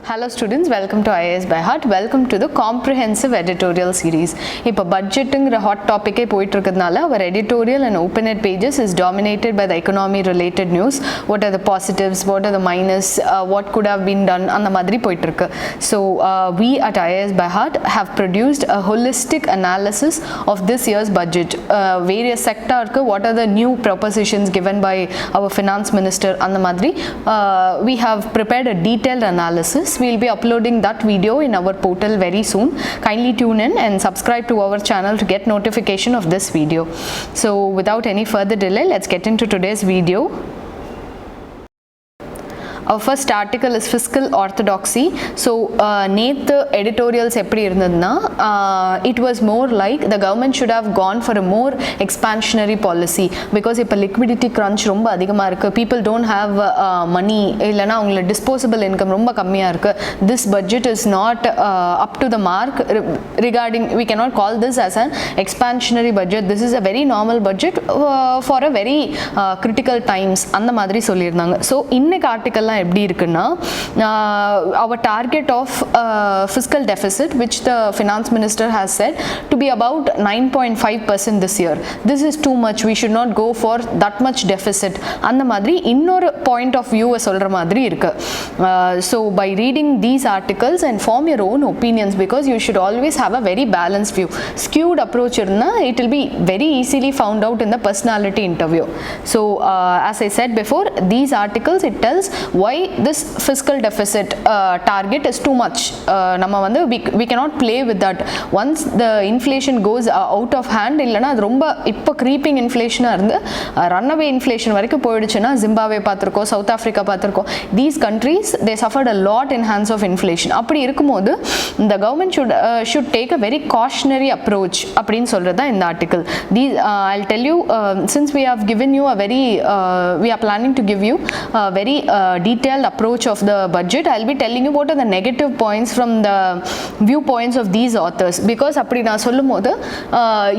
Hello students, welcome to IAS by Heart. Welcome to the comprehensive editorial series. இப்போ budgeting hot topic போயிட்டு இருக்கிறதுனால our editorial and open-end pages is dominated by the economy related news. What are the positives, what are the minus, what could have been done அந்த மாதிரி போயிட்டு இருக்கு. So we at IAS by Heart have produced a holistic analysis of this year's budget. Various sector what are the new propositions given by our finance minister அந்த மாதிரி we have prepared a detailed analysis. We will be uploading that video in our portal very soon. Kindly tune in and subscribe to our channel to get notification of this video. So without any further delay, let's get into today's video. Our first article is Fiscal Orthodoxy. So நேத்து editorials எப்படி இருந்ததுன்னா it was more like the government should have gone for a more expansionary policy because இப்போ liquidity crunch ரொம்ப அதிகமாக இருக்கு. People don't have money, இல்லைனா அவங்களோட disposable income ரொம்ப கம்மியாக இருக்கு. This budget is not up to the mark regarding, we cannot call this as an expansionary budget. This is a very normal budget for a very critical times அந்த மாதிரி சொல்லியிருந்தாங்க. So இன்னைக்கு article எப்படி இருக்குன்னா our target of fiscal deficit which the finance minister has said to be about 9.5% this year. This is too much, we should not go for that much deficit அந்த மாதிரி இன்னொரு point of view சொல்ற மாதிரி இருக்கு. So by reading these articles and form your own opinions because you should always have a very balanced view. Skewed approach இருந்தா it will be very easily found out in the personality interview. So as I said before, these articles it tells why this fiscal deficit target is too much. நம்ம வந்து we cannot play with that. Once the inflation goes out of hand, இல்லைனா அது ரொம்ப இப்போ creeping inflation இருந்து runaway inflation வரைக்கும் போயிடுச்சுன்னா Zimbabwe பார்த்துருக்கோம், சவுத் ஆஃப்ரிக்கா பார்த்துருக்கோம். These countries they suffered a lot in hands of inflation. அப்படி இருக்கும்போது the government should take a very cautionary approach அப்படின்னு சொல்றது தான் இந்த article. I'll tell you, since we have given you a very we are planning to give you a very detailed approach of the budget, I'll be telling you what are the negative points from the viewpoints of these authors because அப்படி நான் சொல்லும்போது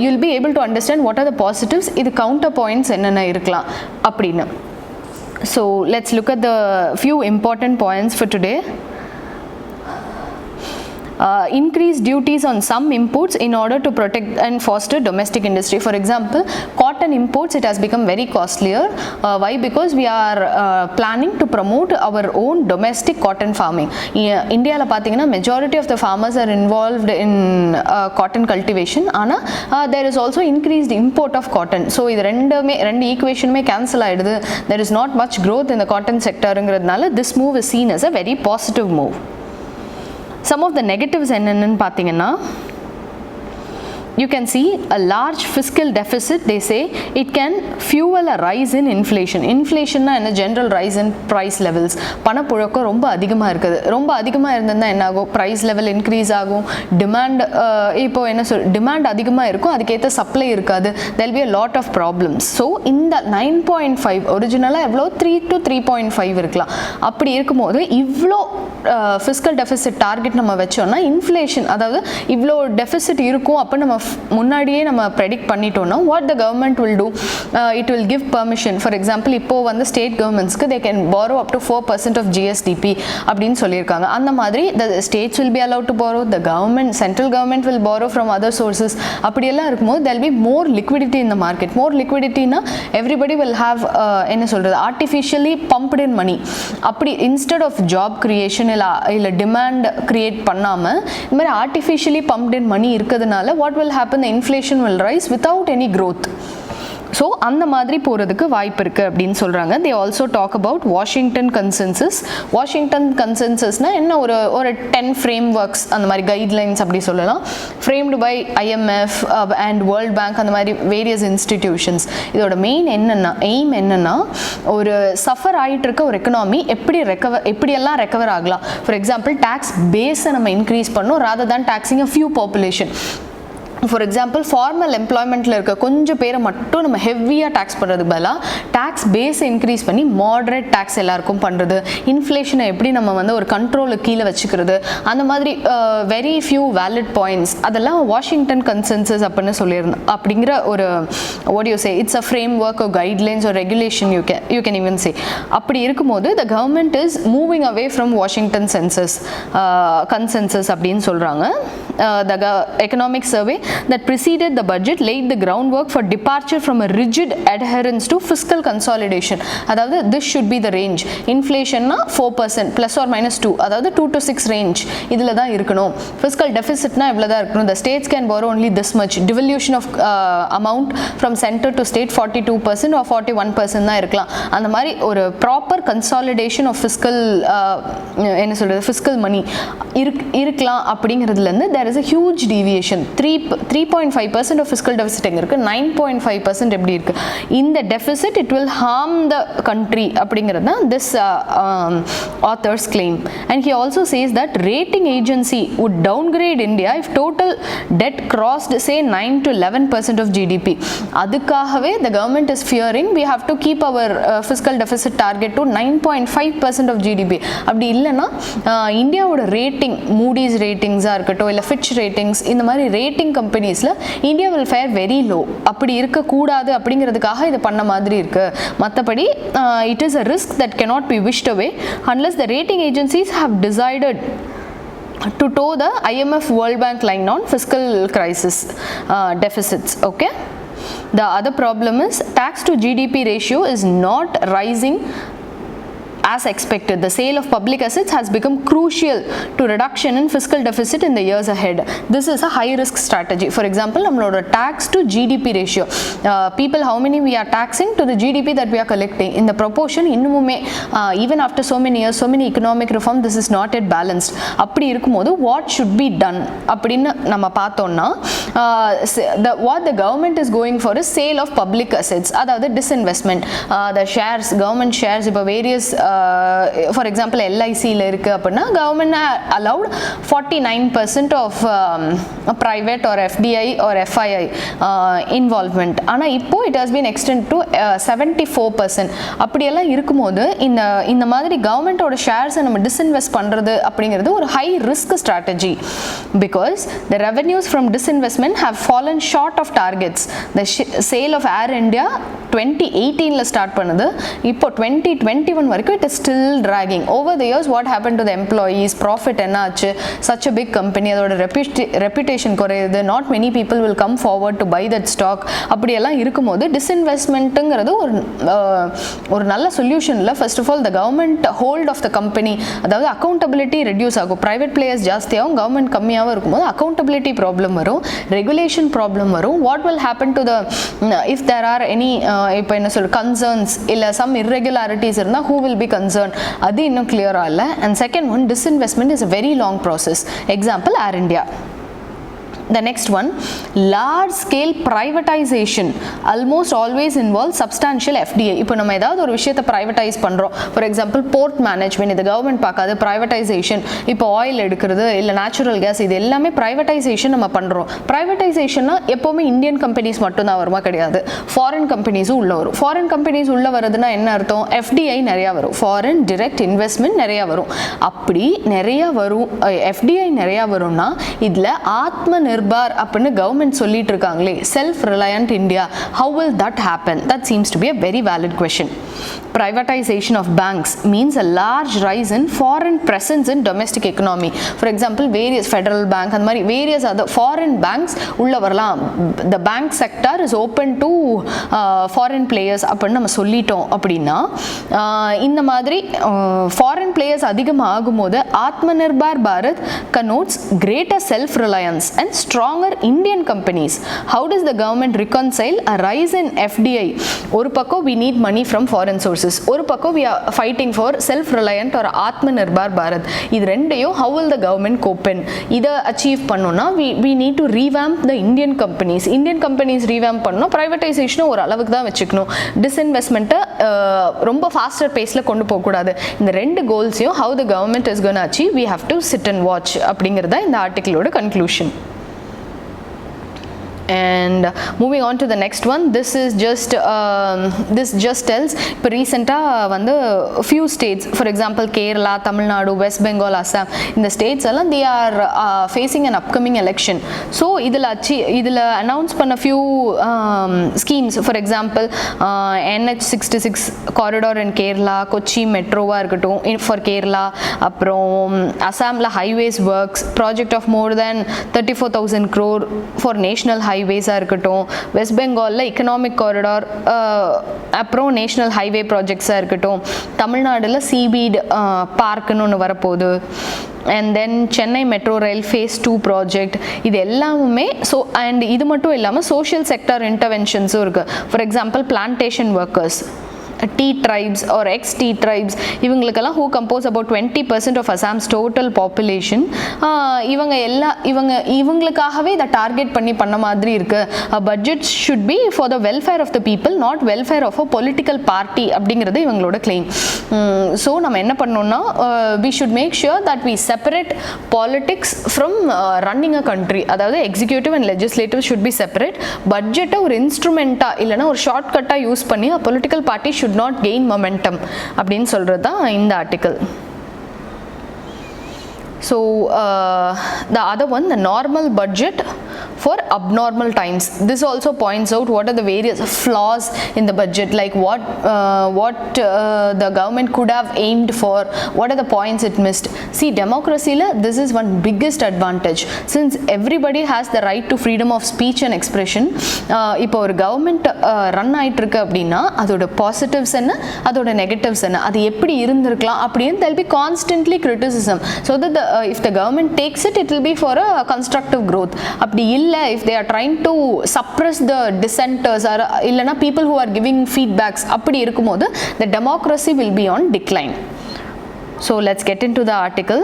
you'll be able to understand what are the positives, இது counter points என்னென்ன இருக்கலாம் அப்படின்னு. So let's look at the few important points for today. Increase duties on some imports in order to protect and foster domestic industry. For example, cotton imports, it has become very costlier. Why? Because we are planning to promote our own domestic cotton farming. India la pathina majority of the farmers are involved in cotton cultivation. Ana there is also increased import of cotton. So idu rendu equation me cancel aidudhu. There is not much growth in the cotton sector ingradnala this move is seen as a very positive move. Some of the negatives என்னன்னு பார்த்தீங்கன்னா you can see a large fiscal deficit. They say it can fuel a rise in inflation. Inflation na என்ன general rise in price levels. பணப்புழக்கம் ரொம்ப அதிகமாக இருக்குது. ரொம்ப அதிகமாக இருந்ததுன்னா என்ன ஆகும்? price level increase ஆகும். demand இப்போ என்ன demand அதிகமாக இருக்கும், அதுக்கேற்ற சப்ளை இருக்காது. there will be a lot of problems. So இந்த 9.5 ஒரிஜினலாக எவ்வளோ 3 to 3.5 இருக்கலாம். அப்படி இருக்கும்போது இவ்வளோ fiscal deficit டார்கெட் நம்ம வச்சோம்னா இன்ஃப்ளேஷன், அதாவது இவ்வளோ டெஃபிசிட் இருக்கும் அப்போ நம்ம முன்னாடியே நம்ம ப்ரெடிக்ட் பண்ணிட்டோம்னா what the government will do, it will give permission. For example, இப்போ வந்து state கவர்மெண்ட்ஸ்க்கு they can borrow up to 4% of GSDP அப்படின்னு சொல்லியிருக்காங்க. அந்த மாதிரி the states will be allowed to borrow, the government, central government will borrow from other sources. அப்படியெல்லாம் இருக்கும்போது there will be more liquidity in the market. More liquidity na everybody will have என்ன சொல்றது artificially pumped in money. அப்படி instead of job creation இல்ல demand create பண்ணாம இந்த மாதிரி artificially pumped in money இருக்கிறதுனால what will happen, the inflation will rise without any growth. So அந்த மாதிரி போகிறதுக்கு வாய்ப்பு இருக்குது அப்படின்னு சொல்கிறாங்க. they also talk about Washington consensus. Washington கன்சென்சஸ்னால் என்ன, ஒரு 10 frameworks அந்த மாதிரி கைட்லைன்ஸ் அப்படி சொல்லலாம், framed by IMF and World Bank அந்த மாதிரி various institutions. இதோட மெயின் என்னென்னா, எய்ம் என்னென்னா, ஒரு சஃபர் ஆகிட்டு இருக்க ஒரு எக்கனாமி எப்படியெல்லாம் ரெக்கவர் ஆகலாம். ஃபார் எக்ஸாம்பிள் டேக்ஸ் பேஸை நம்ம இன்க்ரீஸ் பண்ணோம் rather than taxing a few population. For example formal எம்ப்ளாய்மெண்ட்டில் இருக்க கொஞ்சம் பேரை மட்டும் நம்ம ஹெவியாக டேக்ஸ் பண்ணுறதுக்கு பதிலாக டேக்ஸ் பேஸை இன்க்ரீஸ் பண்ணி மாடரேட் டேக்ஸ் எல்லாருக்கும் பண்ணுறது, இன்ஃப்ளேஷனை எப்படி நம்ம வந்து ஒரு கண்ட்ரோலுக்கு கீழே வச்சுக்கிறது, அந்த மாதிரி வெரி ஃபியூ வேலிட் பாயிண்ட்ஸ் அதெல்லாம் வாஷிங்டன் கன்சென்சஸ் அப்படின்னு சொல்லியிருந்தோம். அப்படிங்கிற ஒரு what you say it's a framework or guidelines or regulation you can even say. அப்படி இருக்கும்போது the government is moving away from Washington consensus அப்படின்னு சொல்கிறாங்க. The economic survey that preceded the budget laid the groundwork for departure from a rigid adherence to fiscal consolidation. அதாவது this should be the range. Inflation-na 4% plus or minus 2, அதாவது 2 to 6 range இதில் தான் இருக்கணும். Fiscal deficit-na இவ்வளோ தான் இருக்கணும். The states can borrow only this much. Devolution of amount from center to state 42% or 41% தான் இருக்கலாம். அந்த மாதிரி ஒரு ப்ராப்பர் கன்சாலிடேஷன் ஆஃப் ஃபிஸ்கல் என்ன சொல்கிறது ஃபிஸ்கல் மணி இருக்கலாம். அப்படிங்கிறதுலேருந்து there is a huge deviation. 3.5% of fiscal deficit எங்க இருக்கு, 9.5% எப்படி இருக்கு. இந்த deficit it will harm the country அப்படிங்கிறது தான் this author's claim. And he also says that rating agency would downgrade India if total debt crossed say 9 to 11% of GDP. அதுக்காகவே the government is fearing we have to keep our fiscal deficit target to 9.5% of GDP. அப்படி இல்லைன்னா இந்தியாவோட rating Moody's ரேட்டிங்ஸாக இருக்கட்டும் இல்லை Fitch ratings இந்த மாதிரி rating கம்பெனிஸில் India will fare very low. அப்படி இருக்கக்கூடாது அப்படிங்கிறதுக்காக இது பண்ண மாதிரி இருக்குது. மற்றபடி it is a risk that cannot be wished away unless the rating agencies have decided to toe the IMF World Bank line on fiscal crisis deficits. Okay. The other problem is tax to GDP ratio is not rising as expected. The sale of public assets has become crucial to reduction in fiscal deficit in the years ahead. This is a high risk strategy. For example, நம்மளோட tax to GDP ratio, people how many we are taxing to the GDP that we are collecting, in the proportion இன்னுமே even after so many years, so many economic reform, this is not yet balanced. அப்படி இருக்கும்போது what should be done அப்படின்னு நம்ம பார்த்தோம்னா what the government is going for is sale of public assets, அதாவது disinvestment. The shares, government shares இப்போ various for example எல்ஐசியில் இருக்குது அப்படின்னா government allowed 49% of private or FDI or FII involvement. ஆனால் இப்போ it has been extend to 74%. அப்படியெல்லாம் இருக்கும்போது இந்த மாதிரி கவர்மெண்ட்டோட ஷேர்ஸை நம்ம டிஸ்இன்வெஸ்ட் பண்ணுறது அப்படிங்கிறது ஒரு high risk strategy. Because the revenues from disinvestment have fallen short of targets. The sale of Air India 2018 start பண்ணுது, இப்போ 2021 வரைக்கும் it is still dragging. Over the years what happened to the employees, profit என்ன ஆச்சு, such a big company அதோட reputation குறையுது, not many people will come forward to buy that stock. அப்படியெல்லாம் இருக்கும்போது டிஸ்இன்வெஸ்ட்மெண்ட்டுங்கிறது ஒரு நல்ல சொல்யூஷன் இல்லை. First of all the government hold of the company, அதாவது அக்கௌண்டபிலிட்டி ரெடியூஸ் ஆகும். ப்ரைவேட் பிளேயர்ஸ் ஜாஸ்தியாகவும் கவர்மெண்ட் கம்மியாகவும் இருக்கும்போது அக்கௌண்டபிலிட்டி ப்ராப்ளம் வரும், ரெகுலேஷன் ப்ராப்ளம் வரும். What will happen to the if there are any இப்போ என்ன சொல்ற கன்சர்ன்ஸ் இல்லை சம் irregularities இருந்தால் who will be concerned, அது இன்னும் கிளியராக இல்லை. And second one, disinvestment is a very long process. Example, Air India. The next one, large scale privatization almost always involves substantial FDI. இப்போ நம்ம ஏதாவது ஒரு விஷயத்தை ப்ரைவேட்டைஸ் பண்ணுறோம், ஃபார் எக்ஸாம்பிள் போர்ட் மேனேஜ்மெண்ட், இது கவர்மெண்ட் பார்க்காது, ப்ரைவேட்டைசேஷன். இப்போ ஆயில் எடுக்கிறது இல்லை நேச்சுரல் கேஸ், இது எல்லாமே ப்ரைவேட்டைசேஷன் நம்ம பண்ணுறோம். ப்ரைவேட்டைசேஷன்னா எப்போவுமே இந்தியன் கம்பெனிஸ் மட்டும்தான் வருமா, கிடையாது, ஃபாரின் கம்பெனிஸும் உள்ள வரும். ஃபாரின் கம்பெனிஸ் உள்ள வருதுன்னா என்ன அர்த்தம், FDI நிறையா வரும், ஃபாரின் டிரெக்ட் இன்வெஸ்ட்மெண்ட் நிறையா வரும். அப்படி நிறையா வரும், FDI நிறையா வரும்னா இதில் ஆத்ம நிர்பார் அப்படின்னு கவர்மெண்ட் சொல்லிட்டு இருக்காங்களே, self reliant India, how will that happen? That seems to be a very valid question. Privatization of banks means a large rise in foreign presence in domestic economy. For example, various federal bank and various other foreign banks உள்ள வரலாம். The bank sector is open to foreign players அப்படின்னு நம்ம சொல்லிட்டோம். அப்படின்னா இந்த மாதிரி foreign players அதிகமாக ஆகும்போது Atma Nirbhar Bharat connotes greater self-reliance and stronger Indian companies. How does the government reconcile a rise in FDI? ஒரு பக்கம் we need money from foreign sources, ஒரு பக்கம் we are fighting for self-reliant or Atma Nirbhar Bharat. இது ரெண்டையும் how will the government cope in? இதை achieve பண்ணோம்னா we need to revamp the Indian companies. Indian companies revamp பண்ணணும், privatization ஒரு அளவுக்கு தான் வச்சுக்கணும், டிஸ்இன்வெஸ்ட்மெண்ட்டை ரொம்ப ஃபாஸ்டர் பேஸில் கொண்டு போகக்கூடாது. இந்த ரெண்டு கோல்ஸையும் how the government is going to achieve, we have to sit and watch அப்படிங்கிறதா இந்த ஆர்டிக்கிளோட conclusion. And moving on to the next one, this just tells இப்போ ரீசெண்டாக வந்து few states, for example Kerala, Tamil Nadu, West Bengal, Assam, இந்த states எல்லாம் they are facing an upcoming election. So இதில் announce பண்ண few schemes, for example NH66 corridor in Kerala, Kochi மெட்ரோவாக இருக்கட்டும் for Kerala, அப்புறம் அசாமில் highways works project of more than 34,000 crore for national highways-ஆக இருக்கட்டும், west பெங்காலில் economic corridor அப்புறம் national highway ப்ராஜெக்ட்ஸாக இருக்கட்டும், தமிழ்நாடுல சீபீட் பார்க்குன்னு ஒன்று வரப்போகுது, and then Chennai metro rail face 2 project, இது எல்லாமே. ஸோ அண்ட் இது மட்டும் இல்லாமல் சோஷியல் செக்டர் இன்டர்வென்ஷன்ஸும் இருக்குது. For example plantation workers, T tribes or ex-T tribes, இவங்களுக்கெல்லாம் who compose about 20% of Assam's total population, இவங்களுக்காகவே இதை டார்கெட் பண்ண மாதிரி இருக்கு. Budget should be for the welfare of the people, not welfare of a political party அப்படிங்கிறது இவங்களோட claim. So நம்ம என்ன பண்ணோம்னா we should make sure that we separate politics from running a country. அதாவது executive and legislative should be separate. பட்ஜெட்டை ஒரு இன்ஸ்ட்ருமெண்ட்டாக இல்லைனா ஒரு ஷார்ட்கட்டாக யூஸ் பண்ணி a political party should not gain momentum அப்படின்னு சொல்றது தான் இந்த article. So the other one, the normal budget for abnormal times. This also points out what are the various flaws in the budget, like what the government could have aimed for, what are the points it missed. See, democracy la this is one biggest advantage, since everybody has the right to freedom of speech and expression. இப்போ ஒரு government run ஆயிட்டு இருக்கு அப்படின்னா அதோட positives என்ன, அதோட negatives என்ன, அது எப்படி இருந்திருக்கலாம் அப்படின்னு there will be constantly criticism, so that if the government takes it, it will be for a constructive growth. அப்படி இல்லை, if they are trying to suppress the dissenters or இல்லைனா people who are giving feedbacks, அப்படி இருக்கும்போது the democracy will be on decline. So let's get into the article.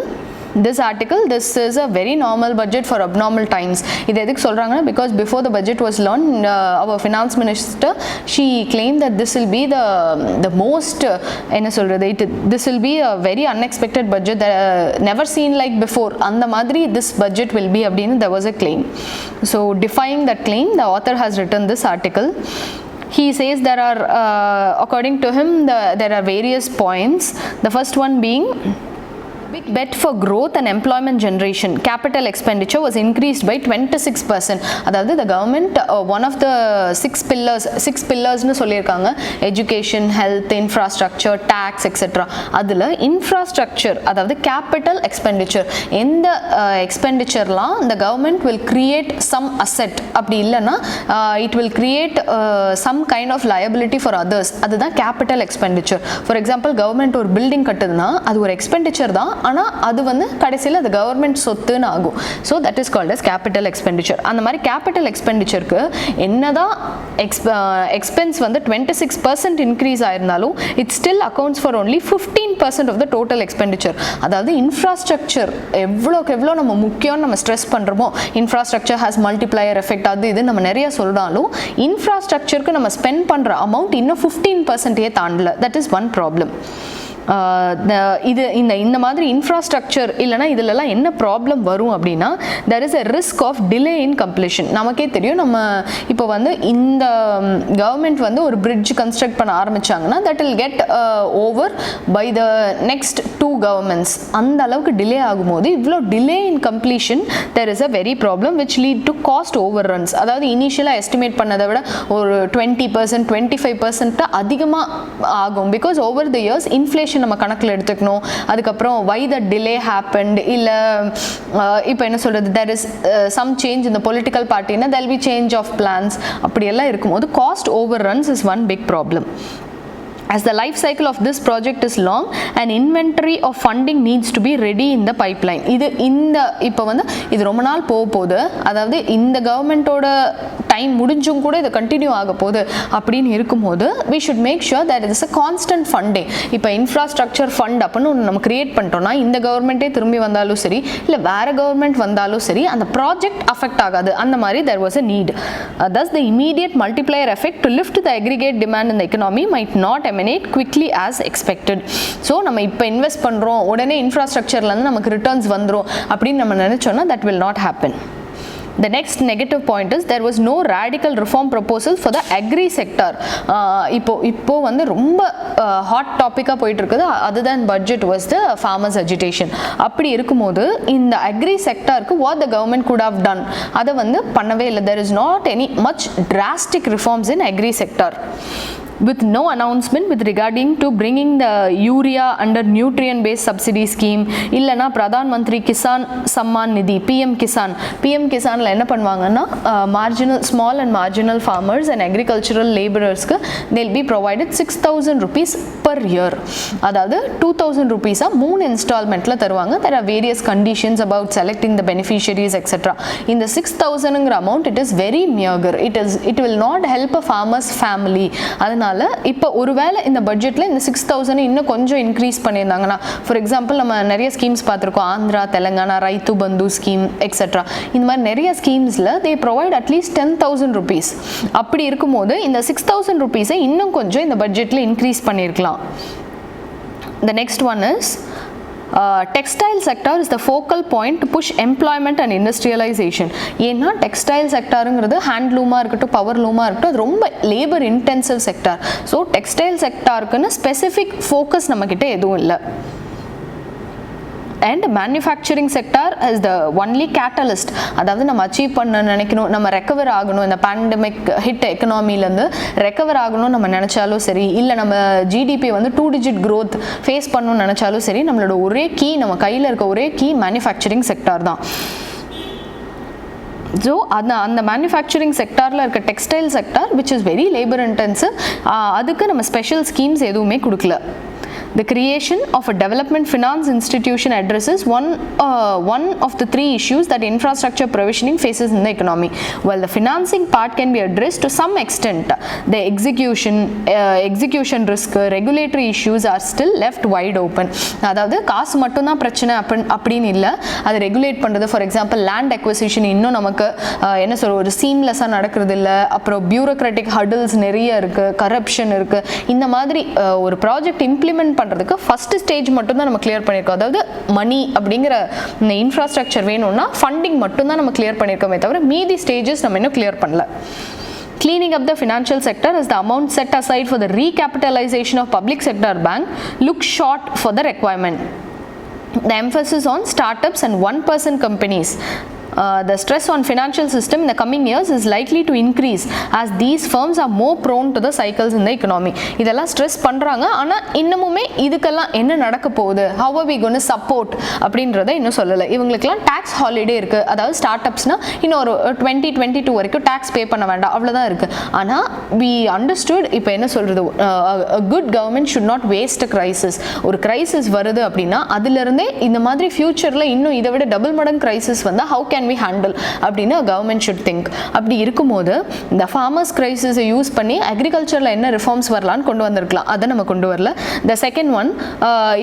This is a very normal budget for abnormal times. இது எதுக்கு சொல்றாங்கன்னா, because before the budget was launched, our finance minister, she claimed that this will be the most என்ன சொல்றது, this will be a very unexpected budget that never seen like before. அந்த மாதிரி this budget will be அப்படின்னு there was a claim. So defying that claim, the author has written this article. He says there are according to him there are various points. The first one being big bet for growth and employment generation. Capital expenditure was increased by 26%. அதாவது the government one of the six pillars னு சொல்லியிருக்காங்க, education, health, infrastructure, tax, etc. அதில் infrastructure அதாவது capital expenditure, எந்த எக்ஸ்பெண்டிச்சர்லாம் the government will create some asset, அப்படி இல்லைன்னா it will create some kind of liability for others, அதுதான் capital expenditure. For example, government ஒரு building கட்டுதுன்னா அது ஒரு எக்ஸ்பெண்டிச்சர் தான், ஆனால் அது வந்து கடைசியில் அது கவர்மெண்ட் சொத்துன்னு ஆகும். So that is called as capital expenditure. அந்த மாதிரி கேபிட்டல் எக்ஸ்பெண்டிச்சருக்கு என்னதான் எக்ஸ்பென்ஸ் வந்து 26% இன்க்ரீஸ் ஆயிருந்தாலும் it still accounts for only 15% of the total expenditure. அதாவது இன்ஃப்ராஸ்ட்ரக்சர் எவ்வளோக்கு எவ்வளோ நம்ம முக்கியம்னு நம்ம ஸ்ட்ரெஸ் பண்ணுறோமோ, இன்ஃப்ராஸ்ட்ரக்சர் ஹேஸ் மல்டிப்ளையர் எஃபெக்ட், அது இது நம்ம நிறைய சொல்கிறாலும் இன்ஃப்ராஸ்ட்ரக்சருக்கு நம்ம ஸ்பெண்ட் பண்ணுற அமௌண்ட் இன்னும் 15% தாண்டல. That is one problem. இந்த மாதிரி இன்ஃப்ராஸ்ட்ரக்சர் இல்லைனா இதிலெல்லாம் என்ன ப்ராப்ளம் வரும் அப்படின்னா, there is a risk of delay in completion. நமக்கே தெரியும், நம்ம இப்போ வந்து இந்த கவர்மெண்ட் வந்து ஒரு பிரிட்ஜ் கன்ஸ்ட்ரக்ட் பண்ண ஆரம்பிச்சாங்கன்னா that will get over by the next 2 governments. அந்த அளவுக்கு டிலே ஆகும்போது இவ்வளோ delay in completion there is a very problem which lead to cost overruns. அதாவது இனிஷியலாக எஸ்டிமேட் பண்ணதை விட ஒரு 20% 25% அதிகமாக ஆகும். Because over the years inflation நம்ம கணக்கில் எடுத்துக்கணும். அதுக்கப்புறம் why the delay happened, இல்லை இப்போ என்ன சொல்கிறது, there is some change in the political party, there will be change of plans, அப்படியெல்லாம் இருக்கும்போது cost overruns is one big problem. As the life cycle of this project is long, an inventory of funding needs to be ready in the pipeline. இப்போ வந்து இது ரொம்ப நாள் போகுது, அதாவது இந்த கவர்மெண்ட்டோட டைம் முடிஞ்சும் கூட இது கண்டினியூ ஆக போகுது அப்படின்னு இருக்கும்போது we should make sure that it is a constant funding. இப்போ இன்ஃப்ராஸ்ட்ரக்சர் ஃபண்ட் அப்படின்னு ஒன்று நம்ம கிரியேட் பண்ணிட்டோம்னா இந்த கவர்மெண்ட்டே திரும்பி வந்தாலும் சரி, இல்லை வேற கவர்மெண்ட் வந்தாலும் சரி, அந்த ப்ராஜெக்ட் அஃபெக்ட் ஆகாது. அந்த மாதிரி there was a need. Thus the immediate multiplier effect to lift the aggregate demand in the economy might not emanate quickly as expected. So நம்ம இப்போ இன்வெஸ்ட் பண்ணுறோம், உடனே இன்ஃப்ராஸ்ட்ரக்சர்லேருந்து நமக்கு ரிட்டர்ன்ஸ் வந்துடும் அப்படின்னு நம்ம நினச்சோன்னா that will not happen. The next negative point is there was no radical reform proposal for the agri sector. இப்போ வந்து ரொம்ப ஹாட் டாப்பிக்காக போயிட்டு இருக்குது. other than budget was the farmers agitation. அப்படி இருக்கும்போது இந்த agri sectorக்கு what the government could have done அதை வந்து பண்ணவே இல்லை. there is not any much drastic reforms in agri sector. With no announcement with regarding to bringing the urea under nutrient based subsidy scheme இல்லனா பிரதான் மந்திரி கிசான் சம்மான் நிதி PM கிசான்ல என்ன பண்ணுவாங்கன்னா marginal small and marginal farmers and agricultural laborers-க்கு they'll be provided 6000 rupees per year. அதாவது 2000 rupees மூணு இன்ஸ்டால்மெண்ட்ல தருவாங்க. there are various conditions about selecting the beneficiaries etc. இந்த 6000ங்கற amount it is very meager. it will not help a farmer's family. அதனால இப்போ ஒருவேளை இந்த பட்ஜெட்ல இந்த 6000 இன்னும் கொஞ்சம் இன்க்ரீஸ் பண்ணியிருந்தாங்கன்னா, ஃபார் எக்ஸாம்பிள் நம்ம நிறைய ஸ்கீம்ஸ் பார்த்துருக்கோம், ஆந்திரா தெலுங்கானா ரைத்து பந்து ஸ்கீம் எக்ஸெட்ரா, இந்த மாதிரி நிறைய ஸ்கீம்ஸில் தே ப்ரொவைட் அட்லீஸ்ட் 10,000 rupees. அப்படி இருக்கும்போது இந்த 6000 rupees இன்னும் கொஞ்சம் இந்த பட்ஜெட்டில் இன்க்ரீஸ் பண்ணியிருக்கலாம். The next one is textile sector is the focal point to push employment and industrialization. ஏன்னா டெக்ஸ்டைல் செக்டாருங்கிறது ஹேண்ட்லூமாக இருக்கட்டும், பவர் லூமாக இருக்கட்டும், அது ரொம்ப labour intensive sector. So textile செக்டாருக்குன்னு ஸ்பெசிஃபிக் ஃபோக்கஸ் நம்மக்கிட்ட எதுவும் இல்லை. and manufacturing sector is the only catalyst. அதாவது நம்ம அச்சீவ் பண்ண நினைக்கணும், நம்ம ரெக்கவர் ஆகணும், இந்த பேண்டமிக் ஹிட் எக்கனாமிலேருந்து ரெக்கவர் ஆகணும் நம்ம நினச்சாலும் சரி, இல்லை நம்ம ஜிடிபி வந்து 2 digit growth ஃபேஸ் பண்ணணும்னு நினச்சாலும் சரி, நம்மளோட ஒரே கீ, நம்ம கையில் இருக்க ஒரே கீ மேனுஃபேக்சரிங் செக்டார் தான். ஸோ அந்த மேனுஃபேக்சரிங் செக்டாரில் இருக்க textile sector which is very labour intensive, அதுக்கு நம்ம ஸ்பெஷல் ஸ்கீம்ஸ் எதுவுமே கொடுக்கல. The creation of a development finance institution addresses one of the three issues that infrastructure provisioning faces in the economy. While the financing part can be addressed to some extent, the execution risk, regulatory issues are still left wide open. அதாவது காசு மட்டும்தான் பிரச்சனை அப்படின்னு இல்லை, அது regulate பண்ணுறது, for example land acquisition இன்னும் நமக்கு என்ன சொல்ற ஒரு சீம்லெஸ்ஸாக நடக்கிறது இல்லை, அப்புறம் பியூரோக்ராட்டிக் ஹர்டில்ஸ் நிறைய இருக்குது, கரப்ஷன் இருக்குது. இந்த மாதிரி ஒரு ப்ராஜெக்ட் இம்ப்ளிமெண்ட் பண்ணுறதுக்கு ஃபர்ஸ்ட் ஸ்டேஜ் மட்டும்தான் நம்ம கிளியர் பண்ணியிருக்கோம். அதாவது மணி அப்படிங்கிற இந்த இன்ஃப்ராஸ்ட்ரக்சர் வேணும்னா ஃபண்டிங் மட்டும்தான் நம்ம கிளியர் பண்ணியிருக்கோமே தவிர மீதி ஸ்டேஜஸ் நம்ம இன்னும் கிளியர் பண்ணல. Cleaning up the financial sector as the amount set aside for the recapitalization of public sector bank looks short for the requirement. The emphasis on startups and one-person companies. The stress on financial system in the coming years is likely to increase as these firms are more prone to the cycles in the economy. இதெல்லாம் stress பண்ணுறாங்க, ஆனால் இன்னமுமே இதுக்கெல்லாம் என்ன நடக்க போகுது, how are we going to support அப்படின்றத இன்னும் சொல்லலை. இவங்களுக்கெல்லாம் டேக்ஸ் ஹாலிடே இருக்குது, அதாவது ஸ்டார்ட் அப்ஸ்னால் இன்னும் ஒரு 2022 வரைக்கும் டேக்ஸ் பே பண்ண வேண்டாம், அவ்வளோதான் இருக்குது. ஆனால் we understood இப்போ என்ன சொல்கிறது, a good government should not waste a crisis. ஒரு கிரைசிஸ் வருது அப்படின்னா அதிலிருந்தே இந்த மாதிரி ஃபியூச்சரில் இன்னும் இதை விட டபுள் மடங்கு கிரைசிஸ் வந்தால் how can we handle அப்படின்னு கவர்மெண்ட் ஷுட் திங்க். அப்படி இருக்கும்போது இந்த ஃபார்மர்ஸ் கிரைசிஸை யூஸ் பண்ணி அக்ரிகல்ச்சரில் என்ன ரிஃபார்ம்ஸ் வரலான்னு கொண்டு வந்திருக்கலாம், அதை நம்ம கொண்டு வரல. த செகண்ட் ஒன்,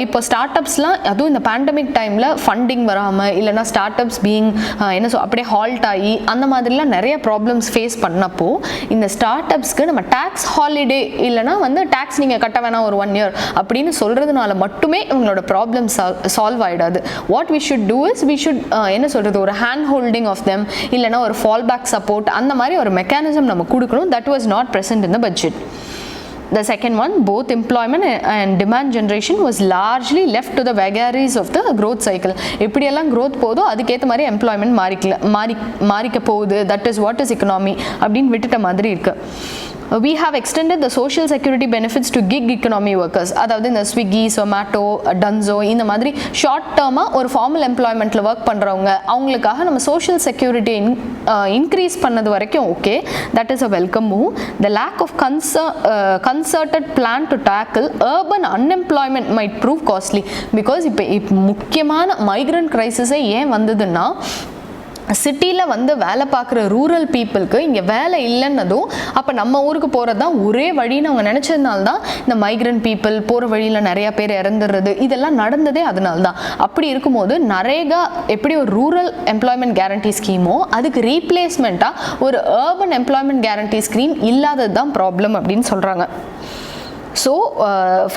இப்போ ஸ்டார்ட் அப்ஸ்லாம் அதுவும் இந்த பேண்டமிக் டைமில் ஃபண்டிங் வராமல் இல்லைனா ஸ்டார்ட் அப்ஸ் பீயிங் என்ன அப்படியே ஹால்ட் ஆகி அந்த மாதிரிலாம் நிறைய ப்ராப்ளம்ஸ் ஃபேஸ் பண்ணப்போ இந்த ஸ்டார்ட் அப்ஸ்க்கு நம்ம டேக்ஸ் ஹாலிடே இல்லைனா வந்து டேக்ஸ் நீங்கள் கட்ட வேணாம் ஒரு 1 year அப்படின்னு சொல்கிறதுனால மட்டுமே இவங்களோட ப்ராப்ளம் சால்வ் ஆகிடாது. What we should do is we should என்ன சொல்கிறது, ஒரு ஹேண்ட் holding of them இல்லனா ஒரு fall back support அந்த மாதிரி ஒரு மெக்கானிசம் நம்ம கொடுக்கணும். that was not present in the budget. The second one, both employment and demand generation was largely left to the vagaries of the growth cycle. எப்படியெல்லாம் growth போதோ அதுக்கேற்ற மாதிரி employment மாறிக்க போகுது, that is what is economy அப்படின்னு விட்டுட்ட மாதிரி இருக்கு. We have extended the social security benefits to gig economy workers. அதாவது இந்த ஸ்விக்கி, சொமேட்டோ, டன்ஸோ இந்த மாதிரி ஷார்ட் டேர்மாக ஒரு ஃபார்மல் எம்ப்ளாய்மெண்ட்டில் ஒர்க் பண்ணுறவங்க அவங்களுக்காக நம்ம சோஷியல் செக்யூரிட்டி இன்க்ரீஸ் பண்ணது வரைக்கும் okay, that is a welcome move. The lack of concerted plan to tackle urban unemployment might prove costly. Because இப்போ முக்கியமான மைக்ரண்ட் கிரைசிஸே ஏன் வந்ததுன்னா சிட்டியில் வந்து வேலை பார்க்குற ரூரல் பீப்புளுக்கு இங்கே வேலை இல்லைன்னதும் அப்போ நம்ம ஊருக்கு போகிறது தான் ஒரே வழின்னு அவங்க நினச்சதுனால தான் இந்த மைக்ரண்ட் பீப்புள் போகிற வழியில் நிறையா பேர் இறந்துடுறது இதெல்லாம் நடந்ததே அதனால தான். அப்படி இருக்கும்போது நரேகா எப்படி ஒரு ரூரல் எம்ப்ளாய்மெண்ட் கேரண்டி ஸ்கீமோ அதுக்கு ரீப்ளேஸ்மெண்ட்டாக ஒரு அர்பன் எம்ப்ளாய்மெண்ட் கேரண்டி ஸ்கீம் இல்லாதது தான் ப்ராப்ளம் அப்படின்னு சொல்கிறாங்க. So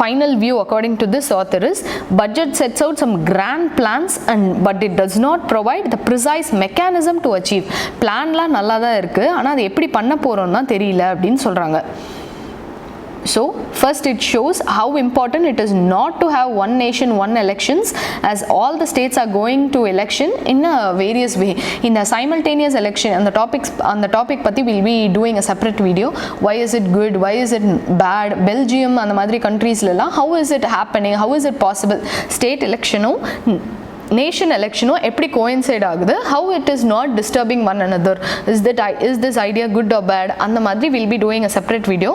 final view according to this author is budget sets out some grand plans but it does not provide the precise mechanism to achieve. பிளான்லாம் நல்லா தான் இருக்கு, ஆனால் அது எப்படி பண்ண போறோம்னா தெரியல அப்படின்னு சொல்றாங்க. So first it shows how important it is not to have one nation one elections, as all the states are going to election in a various way. In the simultaneous election and the topic patti we'll be doing a separate video. Why is it good, why is it bad? Belgium and the madri countries la how is it happening, how is it possible? State election nation election எப்படி coincide ஆகுது, how it is not disturbing one another, is this idea good or bad, அந்த மாதிரி we'll be doing a separate video.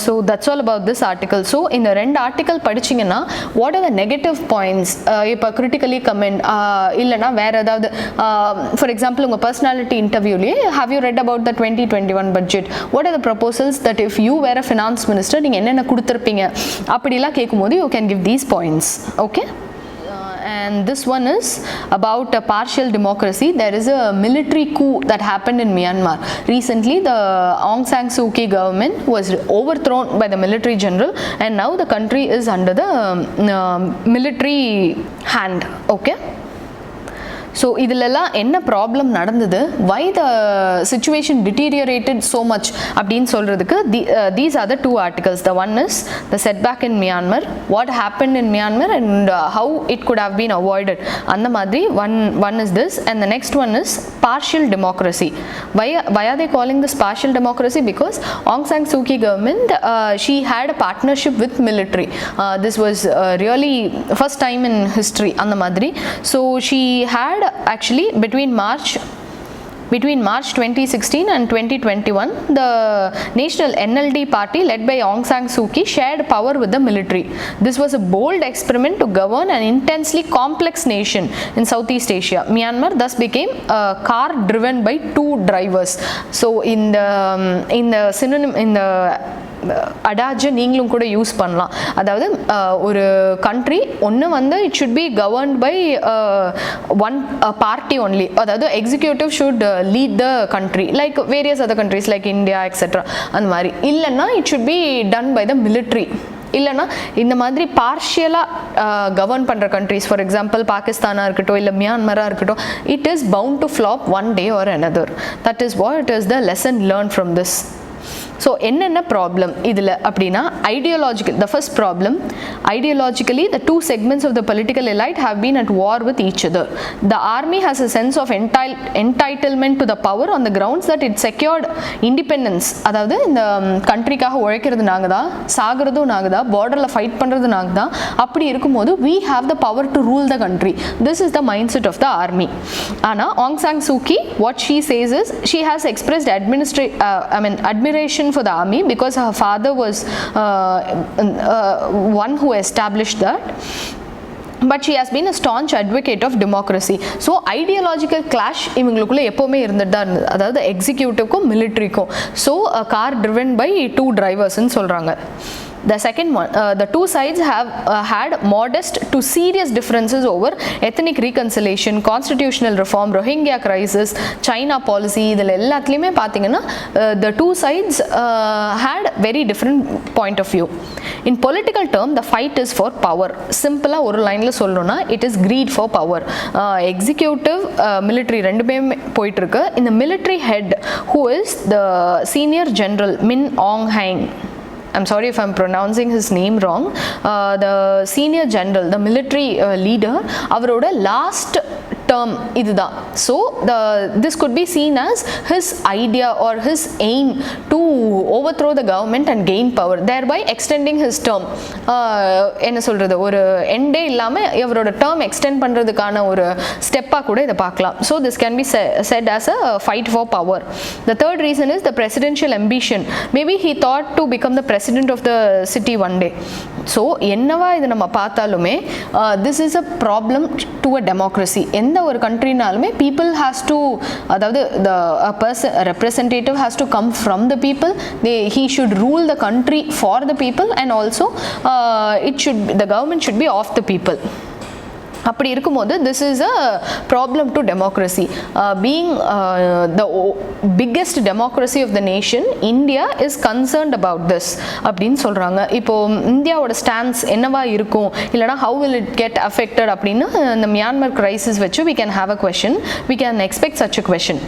So that's all about this article. So இந்த ரெண்டு article படிச்சிங்கன்னா what are the negative points, இப்போ critically comment இல்லைனா வேற ஏதாவது, for example உங்கள் personality interviewலேயே have you read about the 2021 budget, what are the proposals that if you were a finance minister நீங்கள் என்னென்ன கொடுத்துருப்பீங்க அப்படிலாம் கேட்கும்போது you can give these points. Okay, and this one is about a partial democracy. There is a military coup that happened in Myanmar recently. The Aung San Suu Kyi government was overthrown by the military general and now the country is under the military hand. Okay, so idilella enna problem nadandhudu, why the situation deteriorated so much அப்படினு சொல்றதுக்கு these are the two articles. The one is the setback in Myanmar, what happened in Myanmar and how it could have been avoided, அந்த மாதிரி one is this, and the next one is partial democracy. Why are they calling this partial democracy? Because Aung San Suu Kyi government she had a partnership with military. This was really first time in history அந்த மாதிரி. So she had actually between March 2016 and 2021 the national NLD party led by Aung San Suu Kyi shared power with the military. This was a bold experiment to govern an intensely complex nation in Southeast Asia. Myanmar thus became a car driven by two drivers. So in the synonym in the அடாஜ நீங்களும் கூட use பண்ணலாம். அதாவது ஒரு country ஒன்று வந்து it should be governed by one party only, அதாவது executive should lead the country like various other countries like India etcetera அந்த மாதிரி. இல்லைன்னா it should be done by the military. இல்லைனா இந்த மாதிரி பார்ஷியலாக கவர்ன் பண்ணுற கண்ட்ரிஸ், ஃபார் எக்ஸாம்பிள் பாகிஸ்தானாக இருக்கட்டும் இல்லை மியான்மராக இருக்கட்டும், it is bound to flop one day or another. That is what it is the lesson learned from this. So என்னென்ன ப்ராப்ளம் இதில் அப்படின்னா ideological, the first problem ideologically the two segments of the political elite have been at war with each other. The army has a sense of entitlement to the power on the grounds that it secured independence. அதாவது இந்த கண்ட்ரிக்காக உழைக்கிறது நாங்கள் தான், சாகிறதும் நாங்கள் தான், பார்டரில் fight பண்ணுறது நாங்கள் தான். அப்படி இருக்கும்போது we have the power to rule the country. This is the mindset of the army. ஆனால் Aung San Suu Kyi, what she says is she has expressed admiration for the army because her father was one who established that, but she has been a staunch advocate of democracy. So ideological clash இவங்களுக்குள்ள எப்பவுமே இருந்துட்டு தான் இருந்தது, அதாவது எக்ஸிக்யூட்டிவ்க்கும் மிலிட்ரிக்கும். So car driven by two drivers ன்னு சொல்றாங்க. The second one, the two sides have had modest to serious differences over ethnic reconciliation, constitutional reform, Rohingya crisis, China policy. இதில் எல்லாத்துலேயுமே பார்த்தீங்கன்னா the two sides had very different point of view. In political term, the fight is for power. சிம்பிளாக ஒரு லைனில் சொல்லணும்னா it is greed for power. Executive, military ரெண்டுமே போயிட்டு இருக்கு. In the military head, who is the senior general Min Aung Hlaing. I'm sorry if I'm pronouncing his name wrong. The senior general, the military leader, அவரோட last term இதுதான். So this could be seen as his idea or his aim to overthrow the government and gain power, thereby extending his term. என்ன சொல்றது, ஒரு எண்டே இல்லாமல் இவரோட term extend பண்ணுறதுக்கான ஒரு ஸ்டெப்பாக கூட இதை பார்க்கலாம். So this can be said as a fight for power. The third reason is the presidential ambition. Maybe he thought to become the president of the city one day. So என்னவா இது நம்ம பார்த்தாலுமே this is a problem to a democracy. எந்த ஒரு கண்ட்ரினாலுமே people has to, அதாவது a representative has to come from the people. He should rule the country for the people and also the government should be of the people. அப்படி இருக்கும்போது this is a problem to democracy. Being the biggest democracy of the nation, India is concerned about this அப்படின்னு சொல்கிறாங்க. இப்போது இந்தியாவோட stance என்னவா இருக்கும், இல்லைனா how will it get affected அப்படின்னு இந்த மியான்மர் crisis வச்சு we can have a question, we can expect such a question.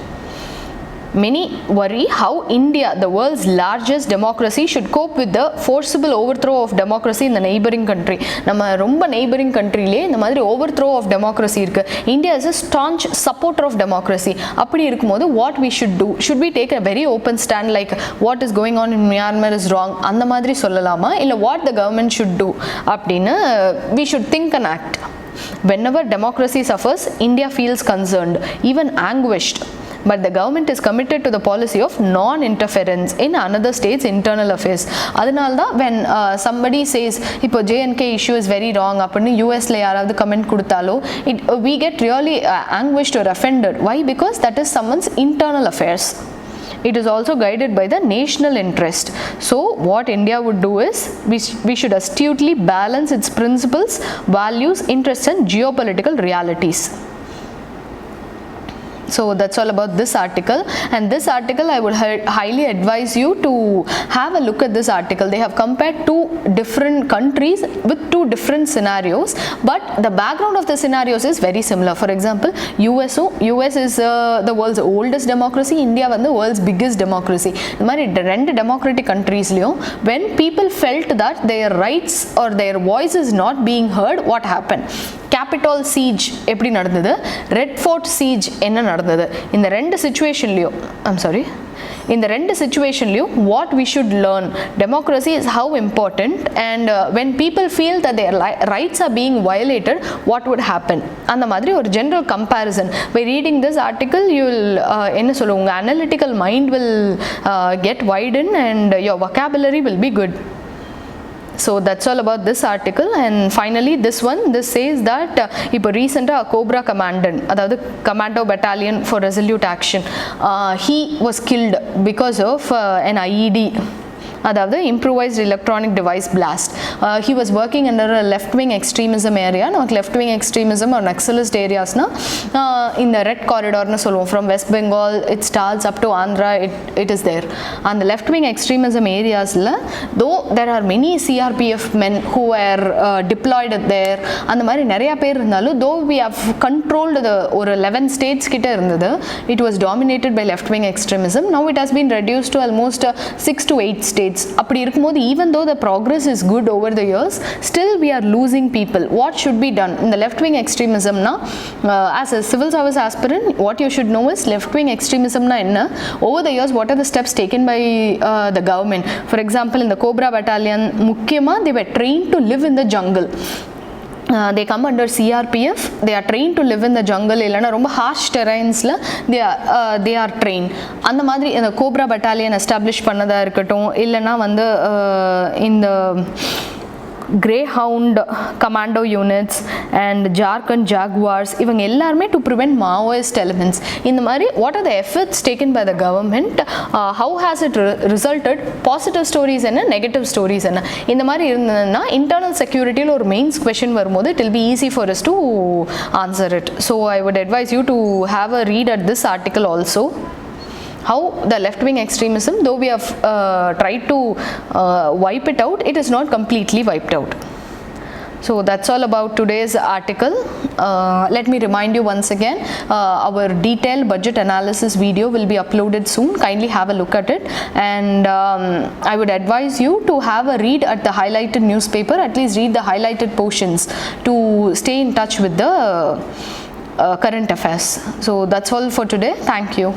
Many worry how India, the world's largest democracy, should cope with the forcible overthrow of democracy in the neighboring country. நம்ம ரொம்ப neighboring countryலே இந்த மாதிரி overthrow of democracy இருக்கு. India is a staunch supporter of democracy. அப்படி இருக்கும்போது what we should do? Should we take a very open stand like what is going on in Myanmar is wrong? அந்த மாதிரி சொல்லலாமா, இல்லை what the government should do அப்படின்னு we should think and act. Whenever democracy suffers, India feels concerned, even anguished. But the government is committed to the policy of non-interference in another state's internal affairs. அதனால தான் when somebody says இப்போ JNK issue is very wrong அப்படின்னு USல யாராவது comment கொடுத்தாலோ we get really anguished or offended. Why? Because that is someone's internal affairs. It is also guided by the national interest. So what India would do is we should astutely balance its principles, values, interests and geopolitical realities. So that's all about this article, and this article I would highly advise you to have a look at this article. They have compared two different countries with two different scenarios, but the background of the scenarios is very similar. For example, US is the world's oldest democracy, India was the world's biggest democracy. இந்த மாதிரி ரெண்டு democratic countries-லயும் when people felt that their rights or their voice is not being heard, what happened? Capitol siege எப்படி நடந்தது, red fort siege என்ன நடந்தது, இந்த ரெண்டு சிச்சுவேஷன்லையும் what we should learn, democracy is how important, and when people feel that their rights are being violated, what would happen, அந்த மாதிரி ஒரு general comparison. By reading this article you will என்ன சொல்லுவாங்க, analytical mind will get widened and your vocabulary will be good. So that's all about this article. And finally this says that இப்போ ரீசெண்டாக cobra commandant, அதாவது commando battalion for resolute action, he was killed because of an IED, அதாவது improvised electronic device blast. He was working under a left-wing extremism area. நமக்கு left-wing extremism or Naxalist areasனா இந்த red காரிடார்னு சொல்லுவோம், from West Bengal it starts up to Andhra, it is there. அந்த left-wing extremism areasல though there are many CRPF men who were deployed there, அந்த மாதிரி நிறைய பேர் இருந்தாலும் though we have controlled the ஒரு 11 states கிட்ட இருந்தது, it was dominated by left-wing extremism. Now it has been reduced to almost 6 to 8 states. அப்படி இருக்கும்போது even though the progress is good over the years, still we are losing people. What should be done in the left wing extremism na, as a civil service aspirant what you should know is left wing extremism na enna, over the years what are the steps taken by the government. For example, in the Cobra battalion mukkiyama they were trained to live in the jungle. They come under CRPF, they are trained to live in the jungle, இல்லைனா ரொம்ப harsh terrains-ல they are trained. அந்த மாதிரி இந்த cobra battalion establish பண்ணதாக இருக்கட்டும், இல்லைனா வந்து இந்த Greyhound commando units and Jharkhand Jaguars, இவங்க எல்லாருமே to prevent Maoist elements. இந்த மாதிரி what are the efforts taken by the government, how has it resulted, positive stories என்ன, negative stories என்ன, இந்த மாதிரி இருந்ததுன்னா internal securityல ஒரு mains question வரும்போது it will be easy for us to answer it. So I would advise you to have a read at this article also. How the left-wing extremism, though we have tried to wipe it out, it is not completely wiped out. So that's all about today's article. Let me remind you once again, our detailed budget analysis video will be uploaded soon. Kindly have a look at it, and I would advise you to have a read at the highlighted newspaper, at least read the highlighted portions to stay in touch with the current affairs. So that's all for today. Thank you.